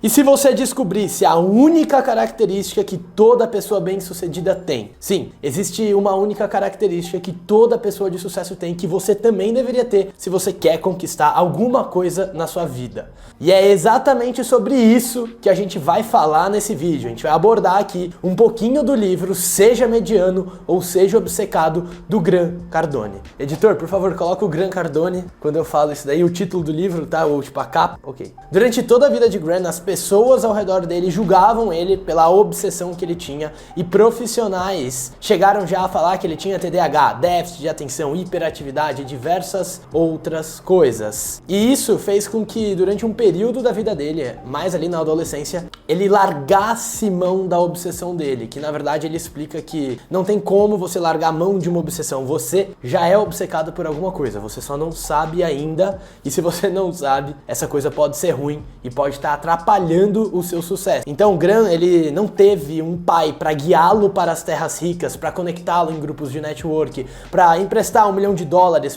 E se você descobrisse a única característica que toda pessoa bem-sucedida tem? Sim, existe uma única característica que toda pessoa de sucesso tem, que você também deveria ter se você quer conquistar alguma coisa na sua vida. E é exatamente sobre isso que a gente vai falar nesse vídeo. A gente vai abordar aqui um pouquinho do livro Seja Mediano ou Seja Obcecado, do Grant Cardone. Editor, por favor, coloca o Grant Cardone quando eu falo isso daí, o título do livro, tá? Ou tipo a capa. Ok. Durante toda a vida de Grant, as pessoas ao redor dele julgavam ele pela obsessão que ele tinha, e profissionais chegaram já a falar que ele tinha TDAH, déficit de atenção, hiperatividade e diversas outras coisas. E isso fez com que durante um período da vida dele, mais ali na adolescência, ele largasse mão da obsessão dele, que na verdade ele explica que não tem como você largar a mão de uma obsessão, você já é obcecado por alguma coisa, você só não sabe ainda, e se você não sabe, essa coisa pode ser ruim e pode estar atrapalhando o seu sucesso. Então o Grant, ele não teve um pai para guiá-lo para as terras ricas, para conectá-lo em grupos de network, para emprestar $1 milhão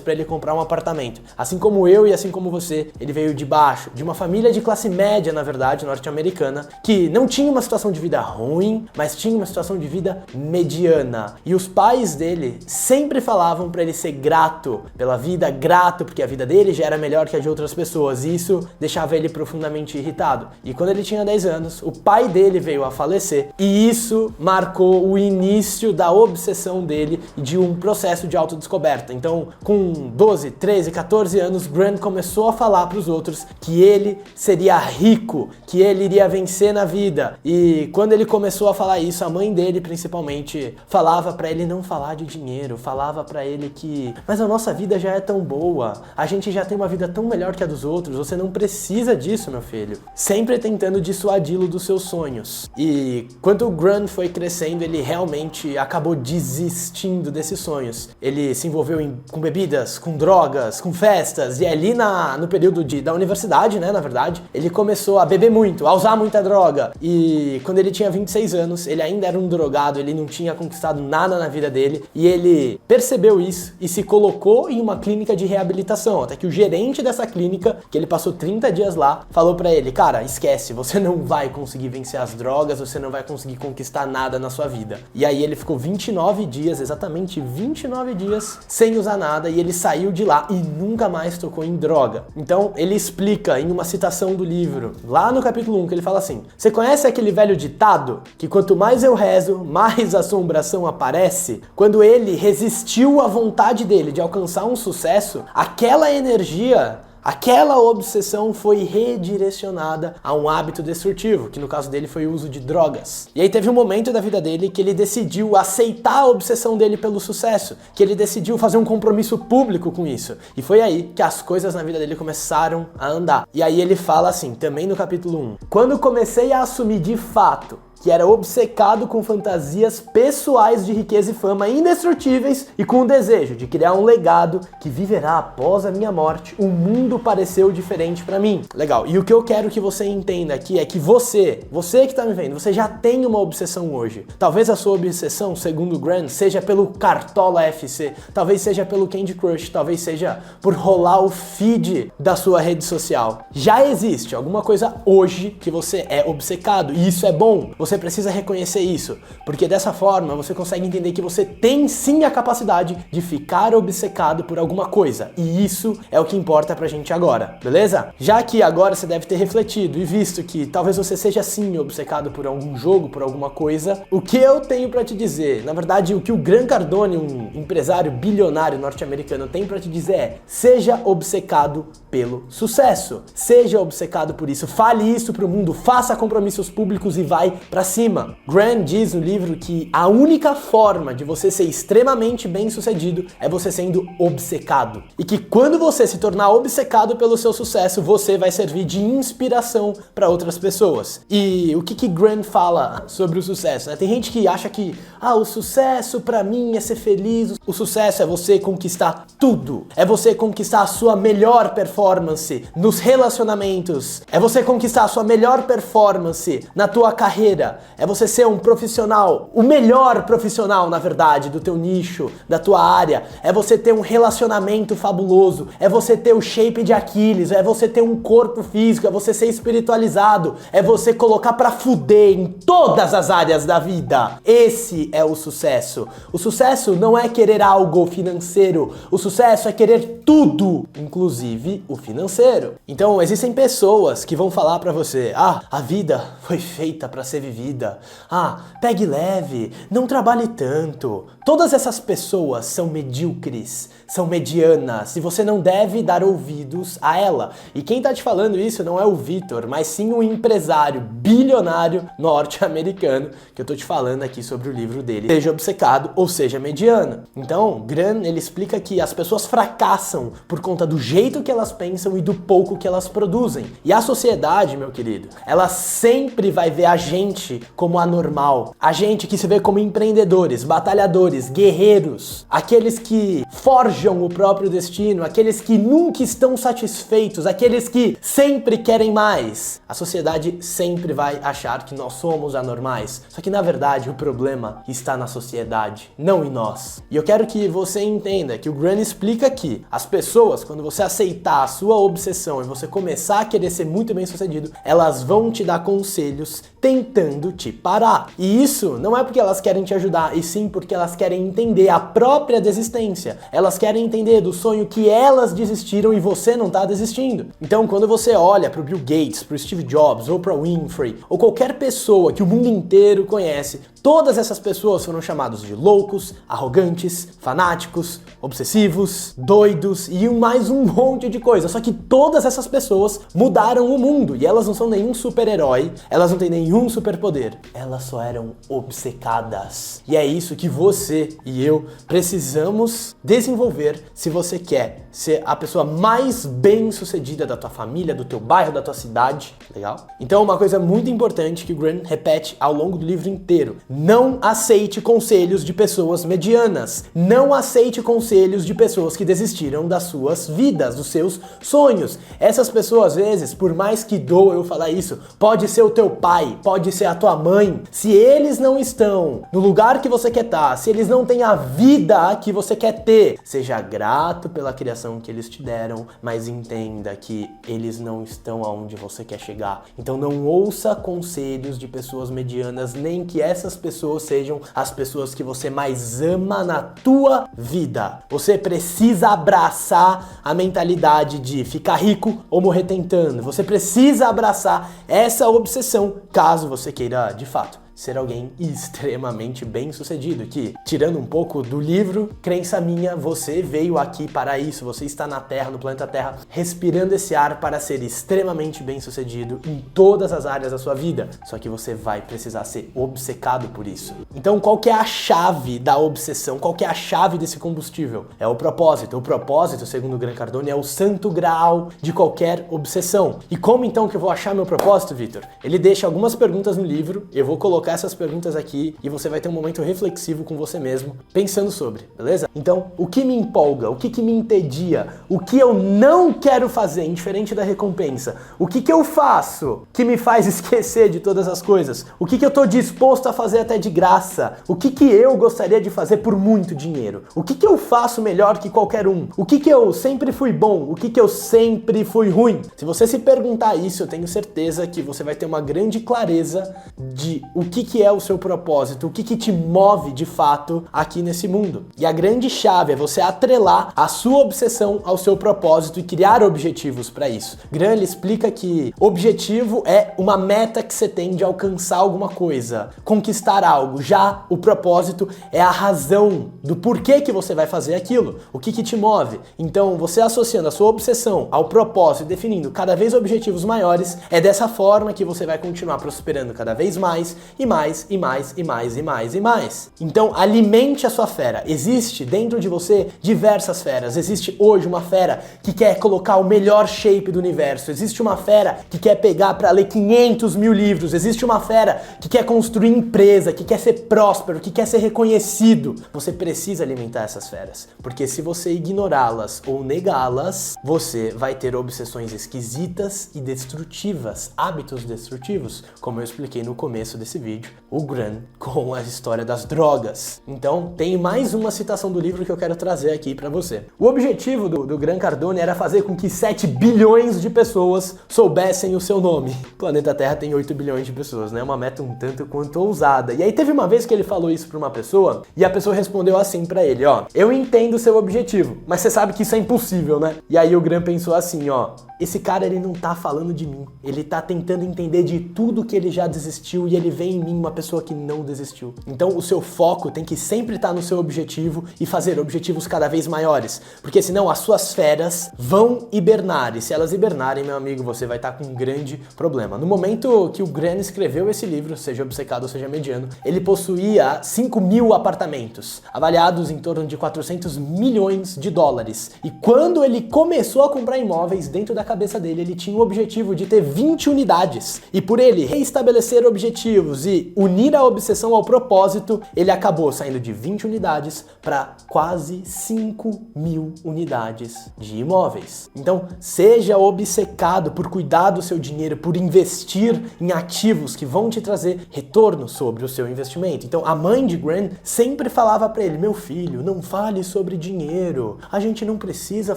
para ele comprar um apartamento. Assim como eu e assim como você, ele veio de baixo, de uma família de classe média, na verdade, norte-americana, que não tinha uma situação de vida ruim, mas tinha uma situação de vida mediana. E os pais dele sempre falavam para ele ser grato pela vida, grato porque a vida dele já era melhor que a de outras pessoas, e isso deixava ele profundamente irritado. E quando ele tinha 10 anos, o pai dele veio a falecer, e isso marcou o início da obsessão dele e de um processo de autodescoberta. Então, com 12, 13, 14 anos, Grant começou a falar para os outros que ele seria rico, que ele iria vencer na vida. E quando ele começou a falar isso, a mãe dele, principalmente, falava para ele não falar de dinheiro, falava para ele que mas a nossa vida já é tão boa, a gente já tem uma vida tão melhor que a dos outros, você não precisa disso, meu filho. Sempre tentando dissuadi-lo dos seus sonhos. E quando o Grant foi crescendo, ele realmente acabou desistindo desses sonhos. Ele se envolveu com bebidas, com drogas, com festas, e ali no período da universidade, né, na verdade, ele começou a beber muito, a usar muita droga. E quando ele tinha 26 anos, ele ainda era um drogado, ele não tinha conquistado nada na vida dele, e ele percebeu isso e se colocou em uma clínica de reabilitação, até que o gerente dessa clínica, que ele passou 30 dias lá, falou pra ele, cara, esquece, você não vai conseguir vencer as drogas, você não vai conseguir conquistar nada na sua vida. E aí ele ficou 29 dias, exatamente 29 dias, sem usar nada, e ele saiu de lá e nunca mais tocou em droga. Então ele explica em uma citação do livro, lá no capítulo 1, que ele fala assim, você conhece aquele velho ditado, que quanto mais eu rezo, mais assombração aparece? Quando ele resistiu à vontade dele de alcançar um sucesso, aquela energia, aquela obsessão foi redirecionada a um hábito destrutivo, que no caso dele foi o uso de drogas. E aí teve um momento da vida dele que ele decidiu aceitar a obsessão dele pelo sucesso, que ele decidiu fazer um compromisso público com isso. E foi aí que as coisas na vida dele começaram a andar. E aí ele fala assim, também no capítulo 1, quando comecei a assumir de fato que era obcecado com fantasias pessoais de riqueza e fama indestrutíveis e com o desejo de criar um legado que viverá após a minha morte, o mundo pareceu diferente pra mim. Legal, e o que eu quero que você entenda aqui é que você que tá me vendo, você já tem uma obsessão hoje. Talvez a sua obsessão, segundo o Grant, seja pelo Cartola FC, talvez seja pelo Candy Crush, talvez seja por rolar o feed da sua rede social. Já existe alguma coisa hoje que você é obcecado, e isso é bom. Você precisa reconhecer isso, porque dessa forma você consegue entender que você tem sim a capacidade de ficar obcecado por alguma coisa, e isso é o que importa pra gente agora, beleza? Já que agora você deve ter refletido e visto que talvez você seja sim obcecado por algum jogo, por alguma coisa, o que eu tenho pra te dizer, na verdade o que o Grant Cardone, um empresário bilionário norte-americano, tem pra te dizer é, seja obcecado pelo sucesso, seja obcecado por isso, fale isso pro mundo, faça compromissos públicos e vai pra cima. Grant diz no livro que a única forma de você ser extremamente bem-sucedido é você sendo obcecado. E que quando você se tornar obcecado pelo seu sucesso, você vai servir de inspiração para outras pessoas. E o que Grant fala sobre o sucesso, né? Tem gente que acha que o sucesso pra mim é ser feliz. O sucesso é você conquistar tudo. É você conquistar a sua melhor performance nos relacionamentos. É você conquistar a sua melhor performance na tua carreira. carreira, é você ser um profissional, o melhor profissional, na verdade, do teu nicho, da tua área, é você ter um relacionamento fabuloso, é você ter o shape de Aquiles, é você ter um corpo físico, é você ser espiritualizado, é você colocar pra fuder em todas as áreas da vida. Esse é o sucesso. O sucesso não é querer algo financeiro, o sucesso é querer tudo, inclusive o financeiro. Então existem pessoas que vão falar pra você: ah, a vida foi feita pra ser vivida, ah, pegue leve, não trabalhe tanto. Todas essas pessoas são medíocres, são medianas, e você não deve dar ouvidos a ela. E quem tá te falando isso não é o Vitor, mas sim um empresário bilionário norte-americano, que eu tô te falando aqui sobre o livro dele, Seja Obcecado ou Seja Mediano. Então, Gran, ele explica que as pessoas fracassam por conta do jeito que elas pensam e do pouco que elas produzem. E a sociedade, meu querido, ela sempre vai ver a gente como anormal. A gente que se vê como empreendedores, batalhadores, guerreiros, aqueles que forjam o próprio destino, aqueles que nunca estão satisfeitos, aqueles que sempre querem mais. A sociedade sempre vai achar que nós somos anormais. Só que na verdade o problema está na sociedade, não em nós. E eu quero que você entenda que o Gran explica que as pessoas, quando você aceitar a sua obsessão e você começar a querer ser muito bem sucedido, elas vão te dar conselhos tentando te parar. E isso não é porque elas querem te ajudar, e sim porque elas querem entender a própria desistência. Elas querem entender do sonho que elas desistiram e você não tá desistindo. Então, quando você olha pro Bill Gates, pro Steve Jobs, ou pro Winfrey, ou qualquer pessoa que o mundo inteiro conhece, todas essas pessoas foram chamados de loucos, arrogantes, fanáticos, obsessivos, doidos e mais um monte de coisa. Só que todas essas pessoas mudaram o mundo e elas não são nenhum super-herói, elas não têm nenhum superpoder. Elas só eram obcecadas. E é isso que você e eu precisamos desenvolver se você quer ser a pessoa mais bem-sucedida da tua família, do teu bairro, da tua cidade, legal? Então, uma coisa muito importante que o Gran repete ao longo do livro inteiro: não aceite conselhos de pessoas medianas. Não aceite conselhos de pessoas que desistiram das suas vidas, dos seus sonhos. Essas pessoas, às vezes, por mais que doa eu falar isso, pode ser o teu pai, pode ser a tua mãe. Se eles não estão no lugar que você quer estar, se eles não têm a vida que você quer ter, seja grato pela criação que eles te deram, mas entenda que eles não estão aonde você quer chegar. Então não ouça conselhos de pessoas medianas, nem que essas pessoas sejam as pessoas que você mais ama na tua vida. Você precisa abraçar a mentalidade de ficar rico ou morrer tentando. Você precisa abraçar essa obsessão, caso você queira, de fato, ser alguém extremamente bem-sucedido, que, tirando um pouco do livro, crença minha, você veio aqui para isso, você está na Terra, no planeta Terra, respirando esse ar para ser extremamente bem-sucedido em todas as áreas da sua vida, só que você vai precisar ser obcecado por isso. Então, qual que é a chave da obsessão? Qual que é a chave desse combustível? É o propósito. O propósito, segundo o Grant Cardone, é o santo graal de qualquer obsessão. E como então que eu vou achar meu propósito, Vitor? Ele deixa algumas perguntas no livro, eu vou colocar essas perguntas aqui e você vai ter um momento reflexivo com você mesmo, pensando sobre, beleza? Então, o que me empolga? O que me entedia? O que eu não quero fazer, indiferente da recompensa? O que eu faço que me faz esquecer de todas as coisas? O que eu tô disposto a fazer até de graça? O que eu gostaria de fazer por muito dinheiro? O que eu faço melhor que qualquer um? O que eu sempre fui bom? O que eu sempre fui ruim? Se você se perguntar isso, eu tenho certeza que você vai ter uma grande clareza de o que é o seu propósito, o que te move de fato aqui nesse mundo. E a grande chave é você atrelar a sua obsessão ao seu propósito e criar objetivos para isso. Gran explica que objetivo é uma meta que você tem de alcançar alguma coisa, conquistar algo. Já o propósito é a razão do porquê que você vai fazer aquilo, o que te move. Então, você associando a sua obsessão ao propósito e definindo cada vez objetivos maiores, é dessa forma que você vai continuar prosperando cada vez mais e mais, e mais, e mais, e mais, e mais. Então, alimente a sua fera. Existe dentro de você diversas feras. Existe hoje uma fera que quer colocar o melhor shape do universo. Existe uma fera que quer pegar para ler 500 mil livros. Existe uma fera que quer construir empresa, que quer ser próspero, que quer ser reconhecido. Você precisa alimentar essas feras, porque se você ignorá-las ou negá-las, você vai ter obsessões esquisitas e destrutivas, hábitos destrutivos, como eu expliquei no começo desse vídeo. vídeo, o Grant com a história das drogas. Então, tem mais uma citação do livro que eu quero trazer aqui pra você. O objetivo do Grant Cardone era fazer com que 7 bilhões de pessoas soubessem o seu nome. O planeta Terra tem 8 bilhões de pessoas, né? Uma meta um tanto quanto ousada. E aí teve uma vez que ele falou isso pra uma pessoa, e a pessoa respondeu assim pra ele, ó: eu entendo o seu objetivo, mas você sabe que isso é impossível, né? E aí o Grant pensou assim, ó: esse cara, ele não tá falando de mim. Ele tá tentando entender de tudo que ele já desistiu e ele vê em mim uma pessoa que não desistiu. Então o seu foco tem que sempre estar no seu objetivo e fazer objetivos cada vez maiores. Porque senão as suas feras vão hibernar. E se elas hibernarem, meu amigo, você vai estar com um grande problema. No momento que o Grant escreveu esse livro, seja obcecado ou seja mediano, ele possuía 5.000 apartamentos, avaliados em torno de 400 milhões de dólares. E quando ele começou a comprar imóveis, dentro da cabeça dele, ele tinha o objetivo de ter 20 unidades. E por ele reestabelecer objetivos e unir a obsessão ao propósito, ele acabou saindo de 20 unidades para quase 5.000 unidades de imóveis. Então, seja obcecado por cuidar do seu dinheiro, por investir em ativos que vão te trazer retorno sobre o seu investimento. Então, a mãe de Grant sempre falava para ele: meu filho, não fale sobre dinheiro. A gente não precisa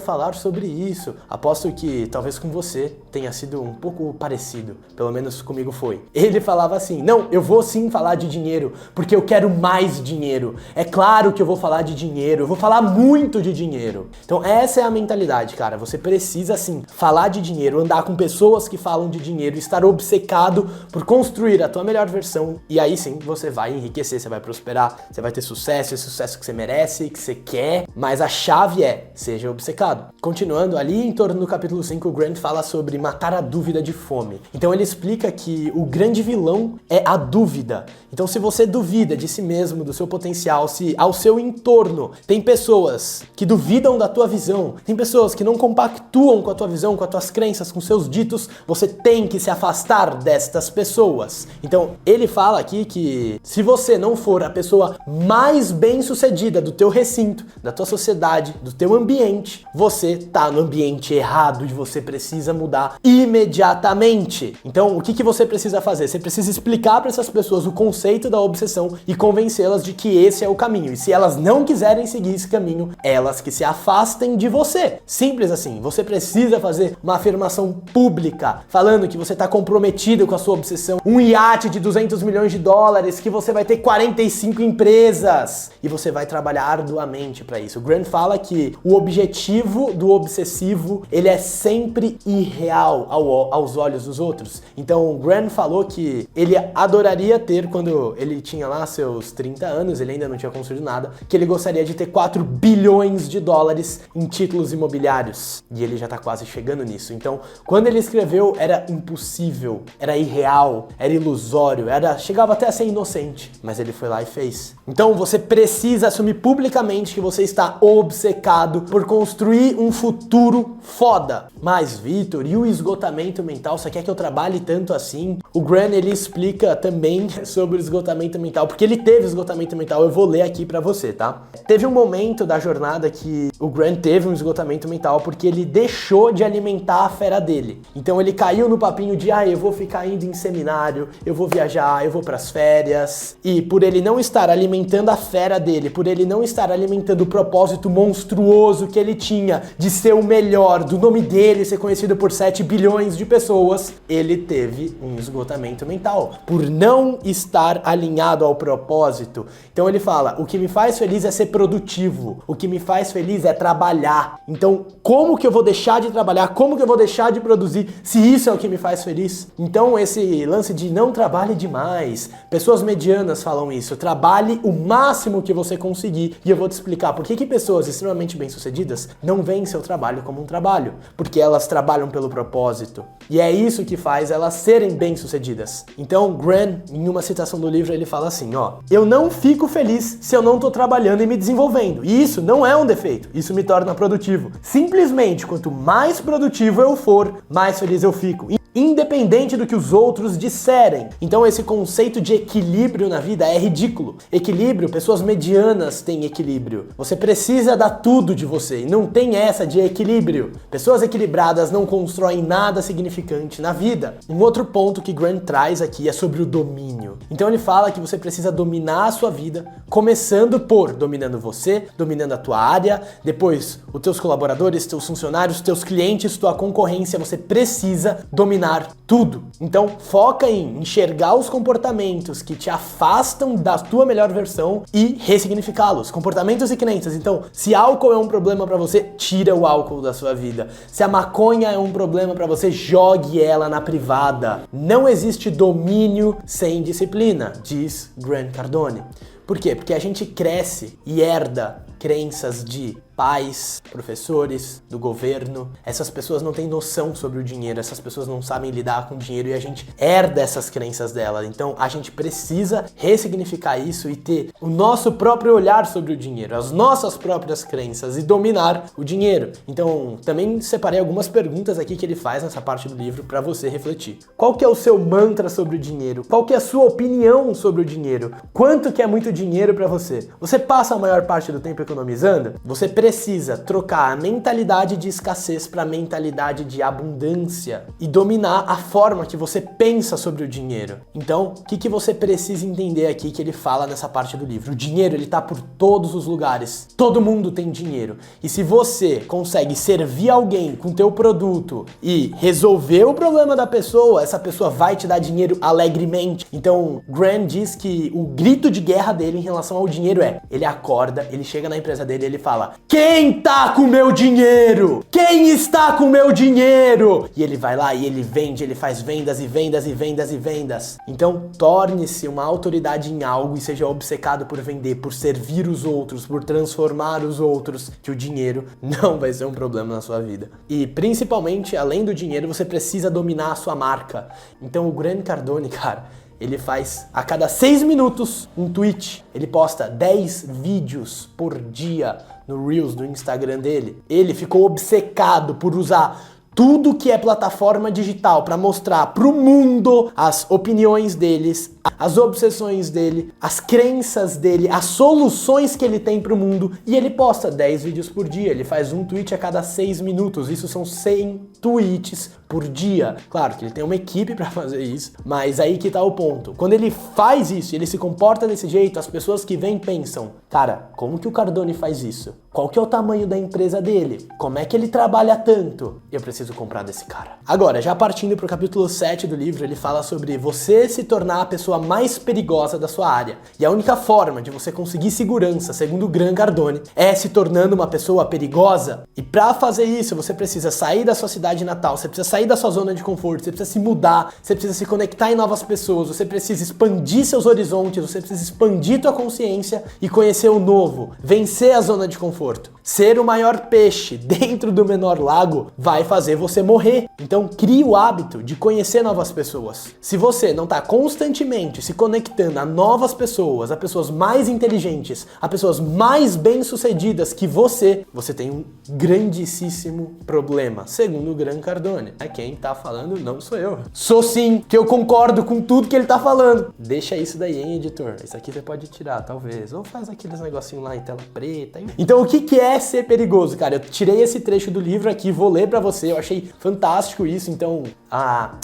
falar sobre isso. Aposto que talvez com você tenha sido um pouco parecido, pelo menos comigo foi. Ele falava assim: não, eu vou sim falar de dinheiro, porque eu quero mais dinheiro. É claro que eu vou falar de dinheiro, eu vou falar muito de dinheiro. Então essa é a mentalidade, cara. Você precisa sim falar de dinheiro, andar com pessoas que falam de dinheiro, estar obcecado por construir a tua melhor versão, e aí sim você vai enriquecer, você vai prosperar, você vai ter sucesso, esse sucesso que você merece, que você quer, mas a chave é: seja obcecado. Continuando ali em torno do capítulo 5, o Grant fala sobre matar a dúvida de fome. Então ele explica que o grande vilão é a dúvida. Então se você duvida de si mesmo, do seu potencial, se ao seu entorno tem pessoas que duvidam da tua visão, tem pessoas que não compactuam com a tua visão, com as tuas crenças, com seus ditos, você tem que se afastar destas pessoas. Então ele fala aqui que se você não for a pessoa mais bem-sucedida do teu recinto, da tua sociedade, do teu ambiente, você tá no ambiente errado e você precisa mudar imediatamente. Então, o que você precisa fazer? Você precisa explicar para essas pessoas o conceito da obsessão e convencê-las de que esse é o caminho. E se elas não quiserem seguir esse caminho, elas que se afastem de você. Simples assim. Você precisa fazer uma afirmação pública, falando que você está comprometido com a sua obsessão, um iate de 200 milhões de dólares, que você vai ter 45 empresas e você vai trabalhar arduamente para isso. O Grant fala que o objetivo do obsessivo, ele é sempre irreal aos olhos dos outros. Então o Grant falou que ele adoraria ter, quando ele tinha lá seus 30 anos, ele ainda não tinha construído nada, que ele gostaria de ter 4 bilhões de dólares em títulos imobiliários. E ele já tá quase chegando nisso. Então, quando ele escreveu, era impossível, era irreal, era ilusório, chegava até a ser inocente. Mas ele foi lá e fez. Então você precisa assumir publicamente que você está obcecado por construir um futuro foda. Mas, Vitor, e o esgotamento mental? Você quer que eu trabalhe tanto assim? O Grant, ele explica também sobre o esgotamento mental, porque ele teve esgotamento mental. Eu vou ler aqui pra você, tá? Teve um momento da jornada que o Grant teve um esgotamento mental porque ele deixou de alimentar a fera dele. Então ele caiu no papinho de: eu vou ficar indo em seminário, eu vou viajar, eu vou pras férias. E por ele não estar alimentando a fera dele, por ele não estar alimentando o propósito monstruoso que ele tinha de ser o melhor, do nome dele ser conhecido por 7 bilhões de pessoas, ele teve um esgotamento mental, por não estar alinhado ao propósito. Então ele fala: o que me faz feliz é ser produtivo, o que me faz feliz é trabalhar. Então como que eu vou deixar de trabalhar, como que eu vou deixar de produzir, se isso é o que me faz feliz? Então esse lance de não trabalhe demais, pessoas medianas falam isso: trabalhe o máximo que você conseguir. E eu vou te explicar por que pessoas extremamente bem-sucedidas não veem seu trabalho como um trabalho, porque elas trabalham pelo propósito. E é isso que faz elas serem bem-sucedidas. Então Grant, em uma citação do livro, ele fala assim, ó: eu não fico feliz se eu não tô trabalhando e me desenvolvendo. E isso não é um defeito, isso me torna produtivo. Simplesmente, quanto mais produtivo eu for, mais feliz eu fico. independente do que os outros disserem. Então esse conceito de equilíbrio na vida é ridículo. Equilíbrio, pessoas medianas têm equilíbrio. Você precisa dar tudo de você e não tem essa de equilíbrio. Pessoas equilibradas não constroem nada significante na vida. Um outro ponto que Grant traz aqui é sobre o domínio. Então ele fala que você precisa dominar a sua vida, começando por dominando você, dominando a tua área, depois os teus colaboradores, teus funcionários, teus clientes, tua concorrência. Você precisa dominar tudo. Então foca em enxergar os comportamentos que te afastam da tua melhor versão e ressignificá-los. Comportamentos e crenças. Então, se álcool é um problema pra você, tira o álcool da sua vida. Se a maconha é um problema pra você, jogue ela na privada. Não existe domínio sem disciplina, diz Grant Cardone. Por quê? Porque a gente cresce e herda crenças de pais, professores, do governo. Essas pessoas não têm noção sobre o dinheiro, essas pessoas não sabem lidar com o dinheiro e a gente herda essas crenças dela. Então a gente precisa ressignificar isso e ter o nosso próprio olhar sobre o dinheiro, as nossas próprias crenças e dominar o dinheiro. Então também separei algumas perguntas aqui que ele faz nessa parte do livro para você refletir. Qual que é o seu mantra sobre o dinheiro? Qual que é a sua opinião sobre o dinheiro? Quanto que é muito dinheiro para você? Você passa a maior parte do tempo economizando? Você precisa trocar a mentalidade de escassez para a mentalidade de abundância e dominar a forma que você pensa sobre o dinheiro. Então, o que você precisa entender aqui que ele fala nessa parte do livro? O dinheiro, ele tá por todos os lugares. Todo mundo tem dinheiro. E se você consegue servir alguém com teu produto e resolver o problema da pessoa, essa pessoa vai te dar dinheiro alegremente. Então, Grant diz que o grito de guerra dele em relação ao dinheiro é: ele acorda, ele chega na empresa dele e ele fala: quem tá com meu dinheiro? Quem está com meu dinheiro? E ele vai lá e ele vende, ele faz vendas e vendas e vendas e vendas. Então, torne-se uma autoridade em algo e seja obcecado por vender, por servir os outros, por transformar os outros, que o dinheiro não vai ser um problema na sua vida. E principalmente, além do dinheiro, você precisa dominar a sua marca. Então, o Grant Cardone, cara, ele faz a cada 6 minutos um tweet. Ele posta 10 vídeos por dia no Reels do Instagram dele. Ele ficou obcecado por usar tudo que é plataforma digital para mostrar pro mundo as opiniões deles, as obsessões dele, as crenças dele, as soluções que ele tem pro mundo, e ele posta 10 vídeos por dia. Ele faz um tweet a cada 6 minutos. Isso são 100 tweets por dia. Claro que ele tem uma equipe para fazer isso, mas aí que tá o ponto. Quando ele faz isso, ele se comporta desse jeito, as pessoas que vêm pensam: cara, como que o Cardone faz isso? Qual que é o tamanho da empresa dele? Como é que ele trabalha tanto? Eu preciso comprar desse cara. Agora, já partindo pro capítulo 7 do livro, ele fala sobre você se tornar a pessoa mais perigosa da sua área. E a única forma de você conseguir segurança, segundo o Grant Cardone, é se tornando uma pessoa perigosa. E para fazer isso, você precisa sair da sua cidade natal, você precisa sair da sua zona de conforto, você precisa se mudar, você precisa se conectar em novas pessoas, você precisa expandir seus horizontes, você precisa expandir tua consciência e conhecer o novo, vencer a zona de conforto. Ser o maior peixe dentro do menor lago vai fazer você morrer. Então crie o hábito de conhecer novas pessoas. Se você não está constantemente se conectando a novas pessoas, a pessoas mais inteligentes, a pessoas mais bem-sucedidas que você tem um grandíssimo problema, segundo o Grant Cardone. Quem tá falando não sou eu. Sou sim, que eu concordo com tudo que ele tá falando. Deixa isso daí, hein, editor? Isso aqui você pode tirar, talvez. Ou faz aqueles negocinhos lá em tela preta. Então o que é ser perigoso, cara? Eu tirei esse trecho do livro aqui, vou ler pra você. Eu achei fantástico isso. Então,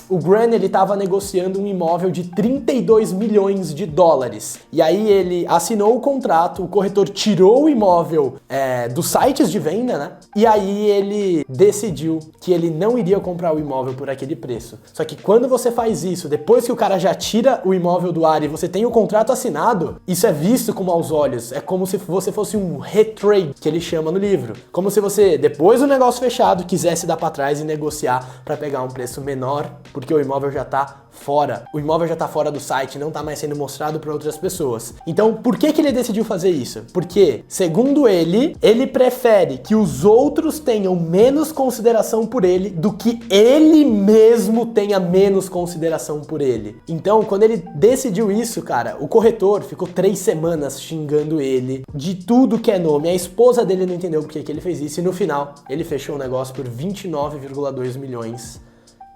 o Grant, ele tava negociando um imóvel de 32 milhões de dólares. E aí ele assinou o contrato, o corretor tirou o imóvel dos sites de venda, né? E aí ele decidiu que ele não iria comprar o imóvel por aquele preço. Só que quando você faz isso, depois que o cara já tira o imóvel do ar e você tem o contrato assinado, isso é visto com maus olhos. É como se você fosse um retrade, que ele chama no livro. Como se você, depois do negócio fechado, quisesse dar pra trás e negociar pra pegar um preço menor, porque o imóvel já tá fora. O imóvel já tá fora do site, não tá mais sendo mostrado para outras pessoas. Então, por que ele decidiu fazer isso? Porque, segundo ele prefere que os outros tenham menos consideração por ele do que ele mesmo tenha menos consideração por ele. Então, quando ele decidiu isso, cara, o corretor ficou 3 semanas xingando ele de tudo que é nome. A esposa dele não entendeu por que ele fez isso e no final ele fechou o negócio por 29,2 milhões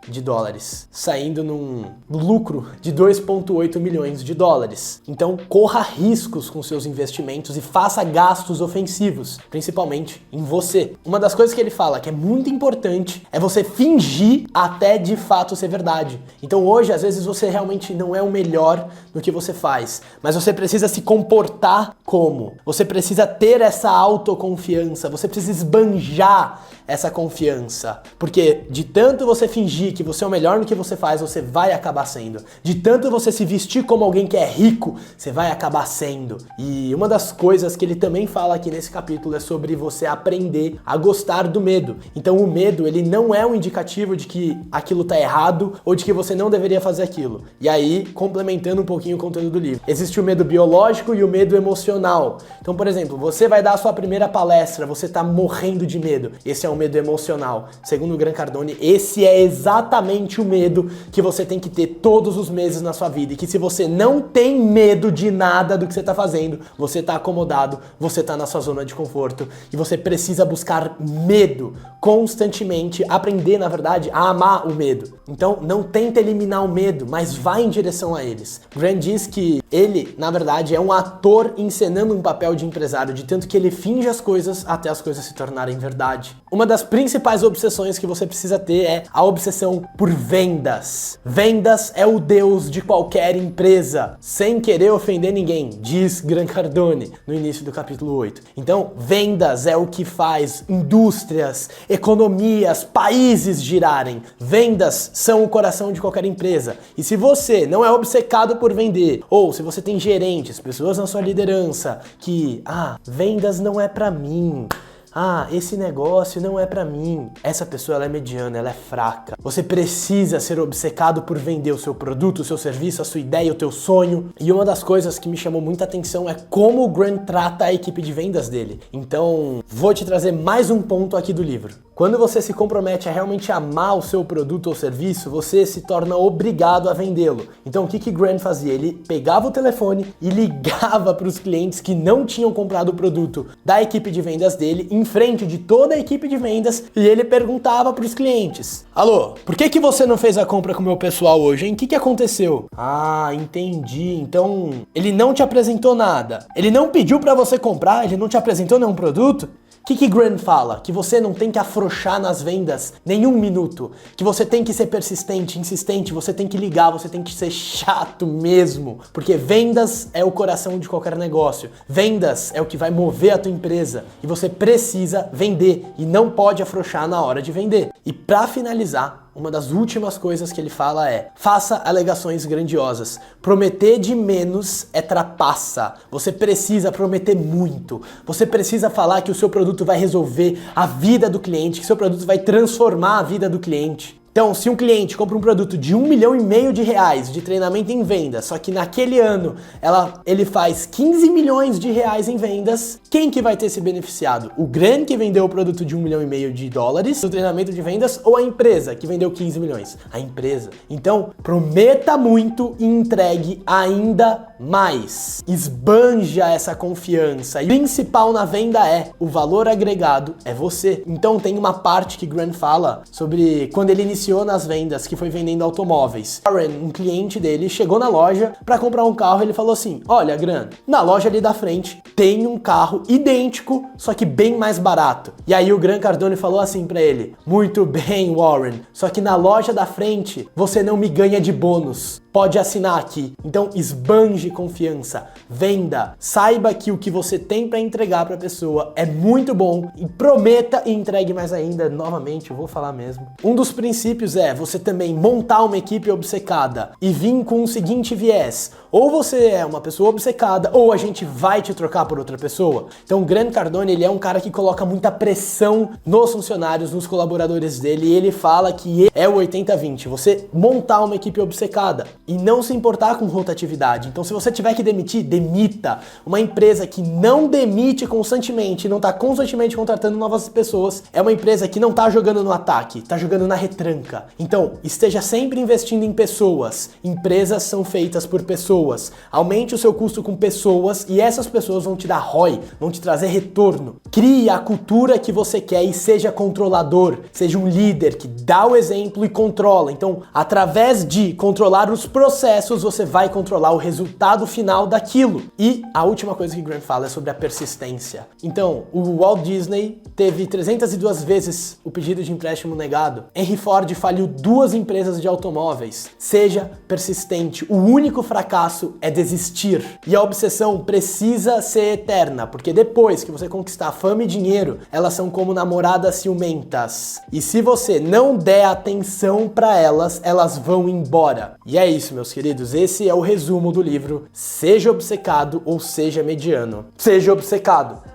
de dólares, saindo num lucro de 2,8 milhões de dólares. Então, corra riscos com seus investimentos e faça gastos ofensivos, principalmente em você. Uma das coisas que ele fala que é muito importante é você fingir até de fato ser verdade. Então, hoje, às vezes, você realmente não é o melhor no que você faz, mas você precisa se comportar como. Você precisa ter essa autoconfiança, você precisa esbanjar essa confiança, porque de tanto você fingir que você é o melhor no que você faz, você vai acabar sendo. De tanto você se vestir como alguém que é rico, você vai acabar sendo. E uma das coisas que ele também fala aqui nesse capítulo é sobre você aprender a gostar do medo. Então o medo, ele não é um indicativo de que aquilo tá errado ou de que você não deveria fazer aquilo. E aí, complementando um pouquinho o conteúdo do livro, existe o medo biológico e o medo emocional. Então, por exemplo, você vai dar a sua primeira palestra, você tá morrendo de medo. Esse é o medo emocional. Segundo o Grant Cardone, esse é exatamente o medo que você tem que ter todos os meses na sua vida. E que se você não tem medo de nada do que você tá fazendo, você tá acomodado, você tá na sua zona de conforto. E você precisa buscar medo constantemente, aprender, na verdade, a amar o medo. Então, não tenta eliminar o medo, mas vá em direção a eles. Grant diz que ele, na verdade, é um ator encenando um papel de empresário, de tanto que ele finge as coisas até as coisas se tornarem verdade. Uma das principais obsessões que você precisa ter é a obsessão por vendas. Vendas é o deus de qualquer empresa, sem querer ofender ninguém, diz Grant Cardone no início do capítulo 8. Então, vendas é o que faz indústrias, economias, países girarem. Vendas são o coração de qualquer empresa. E se você não é obcecado por vender, ou se você tem gerentes, pessoas na sua liderança que, vendas não é pra mim, esse negócio não é pra mim. Essa pessoa, ela é mediana, ela é fraca. Você precisa ser obcecado por vender o seu produto, o seu serviço, a sua ideia, o teu sonho. E uma das coisas que me chamou muita atenção é como o Grant trata a equipe de vendas dele. Então, vou te trazer mais um ponto aqui do livro. Quando você se compromete a realmente amar o seu produto ou serviço, você se torna obrigado a vendê-lo. Então, o que Grant fazia? Ele pegava o telefone e ligava para os clientes que não tinham comprado o produto da equipe de vendas dele, em frente de toda a equipe de vendas, e ele perguntava para os clientes: alô, por que você não fez a compra com o meu pessoal hoje, hein? O que aconteceu? Entendi. Então, ele não te apresentou nada. Ele não pediu para você comprar, ele não te apresentou nenhum produto? O que Grant fala? Que você não tem que afrouxar nas vendas nenhum minuto, que você tem que ser persistente, insistente, você tem que ligar, você tem que ser chato mesmo, porque vendas é o coração de qualquer negócio, vendas é o que vai mover a tua empresa e você precisa vender e não pode afrouxar na hora de vender. E para finalizar, uma das últimas coisas que ele fala é: faça alegações grandiosas. Prometer de menos é trapaça. Você precisa prometer muito. Você precisa falar que o seu produto vai resolver a vida do cliente, que o seu produto vai transformar a vida do cliente. Então, se um cliente compra um produto de R$1,5 milhão de treinamento em vendas, só que naquele ano ele faz R$15 milhões em vendas, quem que vai ter se beneficiado? O Grant, que vendeu o produto de R$1,5 milhão no treinamento de vendas, ou a empresa que vendeu 15 milhões? A empresa. Então, prometa muito e entregue ainda mais. Esbanja essa confiança. E o principal na venda é o valor agregado é você. Então, tem uma parte que Grant fala sobre quando ele iniciou nas vendas, que foi vendendo automóveis. Warren, um cliente dele, chegou na loja para comprar um carro e ele falou assim: olha, Grant, na loja ali da frente tem um carro idêntico, só que bem mais barato. E aí o Grant Cardone falou assim para ele: muito bem, Warren, só que na loja da frente você não me ganha de bônus. Pode assinar aqui. Então esbanje confiança, venda, saiba que o que você tem para entregar para a pessoa é muito bom e prometa e entregue mais ainda. Novamente, eu vou falar mesmo. Um dos princípios é você também montar uma equipe obcecada e vir com o seguinte viés: ou você é uma pessoa obcecada ou a gente vai te trocar por outra pessoa. Então o Grant Cardone, ele é um cara que coloca muita pressão nos funcionários, nos colaboradores dele, e ele fala que é o 80-20, você montar uma equipe obcecada. e não se importar com rotatividade. Então, se você tiver que demitir, demita. Uma empresa que não demite constantemente, não está constantemente contratando novas pessoas, é uma empresa que não está jogando no ataque, está jogando na retranca. Então, esteja sempre investindo em pessoas. Empresas são feitas por pessoas. Aumente o seu custo com pessoas e essas pessoas vão te dar ROI, vão te trazer retorno. Crie a cultura que você quer e seja controlador, seja um líder que dá o exemplo e controla. Então, através de controlar os processos, você vai controlar o resultado final daquilo. E a última coisa que Grant fala é sobre a persistência. Então, o Walt Disney teve 302 vezes o pedido de empréstimo negado. Henry Ford faliu 2 empresas de automóveis. Seja persistente. O único fracasso é desistir. E a obsessão precisa ser eterna, porque depois que você conquistar fama e dinheiro, elas são como namoradas ciumentas. E se você não der atenção para elas, elas vão embora. E é isso, meus queridos. Esse é o resumo do livro Seja Obcecado ou Seja Mediano. Seja obcecado!